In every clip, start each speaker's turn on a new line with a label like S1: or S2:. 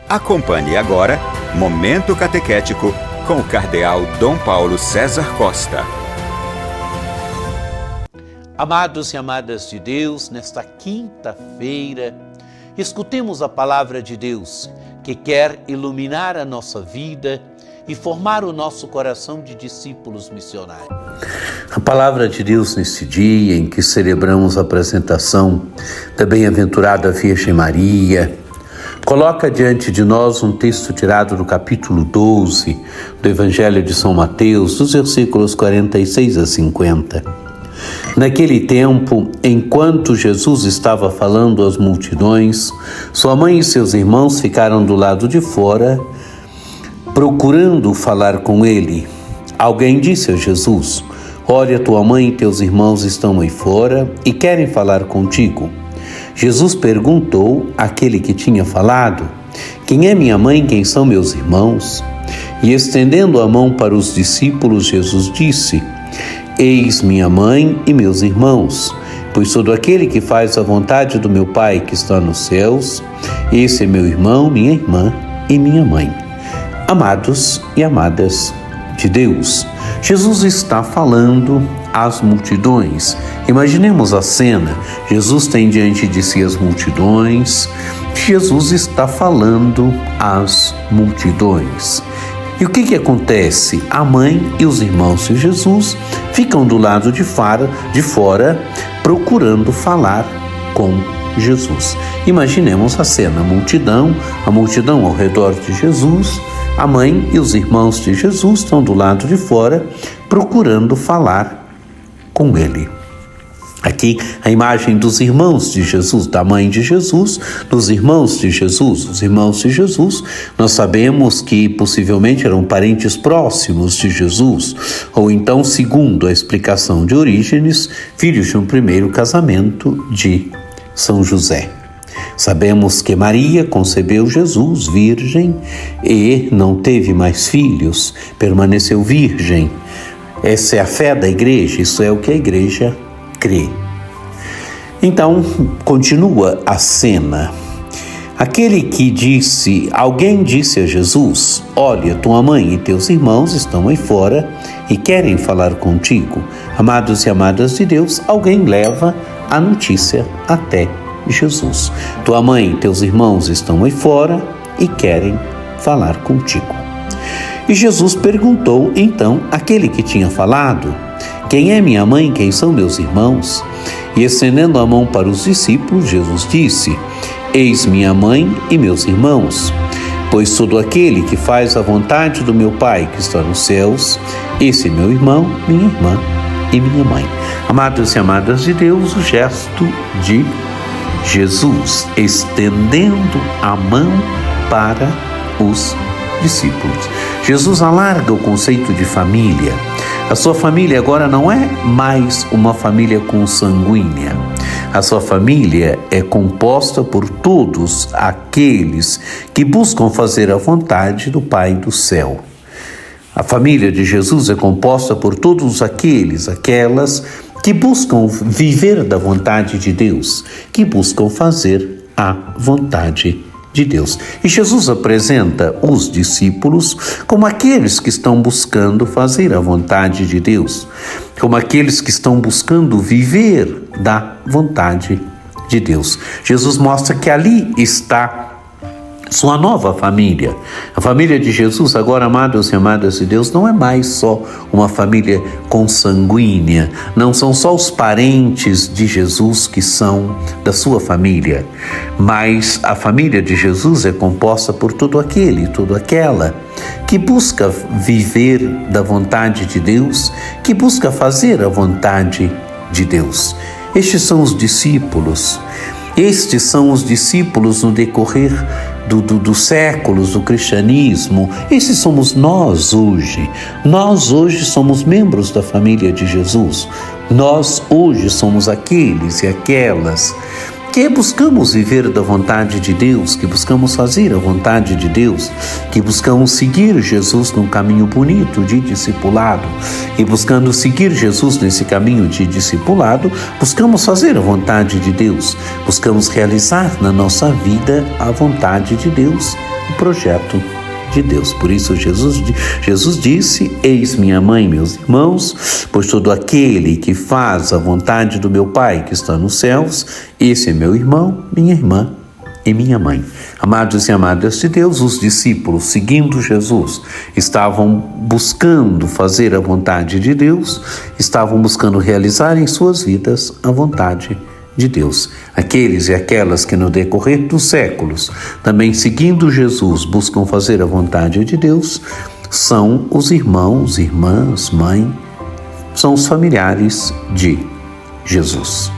S1: Acompanhe agora Momento Catequético com o Cardeal Dom Paulo César Costa.
S2: Amados e amadas de Deus, nesta quinta-feira, escutemos a palavra de Deus, que quer iluminar a nossa vida e formar o nosso coração de discípulos missionários.
S3: A palavra de Deus neste dia em que celebramos a apresentação da bem-aventurada Virgem Maria, coloca diante de nós um texto tirado do capítulo 12 do Evangelho de São Mateus, dos versículos 46 a 50. Naquele tempo, enquanto Jesus estava falando às multidões, sua mãe e seus irmãos ficaram do lado de fora, procurando falar com ele. Alguém disse a Jesus: "Olha, tua mãe e teus irmãos estão aí fora e querem falar contigo." Jesus perguntou àquele que tinha falado: "Quem é minha mãe, quem são meus irmãos?" E estendendo a mão para os discípulos, Jesus disse: "Eis minha mãe e meus irmãos, pois todo aquele que faz a vontade do meu Pai que está nos céus, esse é meu irmão, minha irmã e minha mãe." Amados e amadas de Deus, Jesus está falando às multidões. Imaginemos a cena: Jesus tem diante de si as multidões, Jesus está falando às multidões. E o que acontece? A mãe e os irmãos de Jesus ficam do lado de fora, procurando falar com Jesus. Imaginemos a cena: a multidão ao redor de Jesus, a mãe e os irmãos de Jesus estão do lado de fora, procurando falar com ele. Aqui a imagem dos irmãos de Jesus, da mãe de Jesus, dos irmãos de Jesus. Os irmãos de Jesus, nós sabemos que possivelmente eram parentes próximos de Jesus, ou então, segundo a explicação de Orígenes, filhos de um primeiro casamento de São José. Sabemos que Maria concebeu Jesus virgem e não teve mais filhos, permaneceu virgem. Essa é a fé da igreja, isso é o que a igreja crê. Então, continua a cena. Alguém disse a Jesus: "Olha, tua mãe e teus irmãos estão aí fora e querem falar contigo." Amados e amadas de Deus, alguém leva a notícia até Jesus. Tua mãe e teus irmãos estão aí fora e querem falar contigo. E Jesus perguntou então àquele que tinha falado: "Quem é minha mãe, quem são meus irmãos?" E estendendo a mão para os discípulos, Jesus disse: "Eis minha mãe e meus irmãos, pois todo aquele que faz a vontade do meu Pai que está nos céus, esse é meu irmão, minha irmã e minha mãe." Amados e amadas de Deus, o gesto de Jesus estendendo a mão para os discípulos. Jesus alarga o conceito de família. A sua família agora não é mais uma família consanguínea. A sua família é composta por todos aqueles que buscam fazer a vontade do Pai do céu. A família de Jesus é composta por todos aquelas que buscam viver da vontade de Deus, que buscam fazer a vontade de Deus. E Jesus apresenta os discípulos como aqueles que estão buscando fazer a vontade de Deus, como aqueles que estão buscando viver da vontade de Deus. Jesus mostra que ali está sua nova família. A família de Jesus agora, amados e amadas de Deus, não é mais só uma família consanguínea, não são só os parentes de Jesus que são da sua família, mas a família de Jesus é composta por todo aquele e toda aquela que busca viver da vontade de Deus, que busca fazer a vontade de Deus. Estes são os discípulos. Estes são os discípulos no decorrer dos séculos do cristianismo. Esses somos nós hoje. Nós hoje somos membros da família de Jesus. Nós hoje somos aqueles e aquelas que buscamos viver da vontade de Deus, que buscamos fazer a vontade de Deus, que buscamos seguir Jesus num caminho bonito de discipulado, e buscando seguir Jesus nesse caminho de discipulado, buscamos fazer a vontade de Deus, buscamos realizar na nossa vida a vontade de Deus, o projeto de Deus. Por isso Jesus disse: eis minha mãe, meus irmãos, pois todo aquele que faz a vontade do meu Pai que está nos céus, esse é meu irmão, minha irmã e minha mãe. Amados e amadas de Deus, os discípulos, seguindo Jesus, estavam buscando fazer a vontade de Deus, estavam buscando realizar em suas vidas a vontade de Deus. Aqueles e aquelas que no decorrer dos séculos, também seguindo Jesus, buscam fazer a vontade de Deus, são os irmãos, irmãs, mãe, são os familiares de Jesus.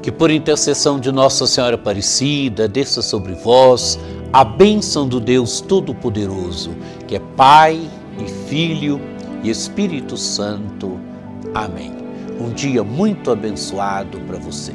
S2: Que por intercessão de Nossa Senhora Aparecida, desça sobre vós a bênção do Deus Todo-Poderoso, que é Pai e Filho e Espírito Santo. Amém. Um dia muito abençoado para você.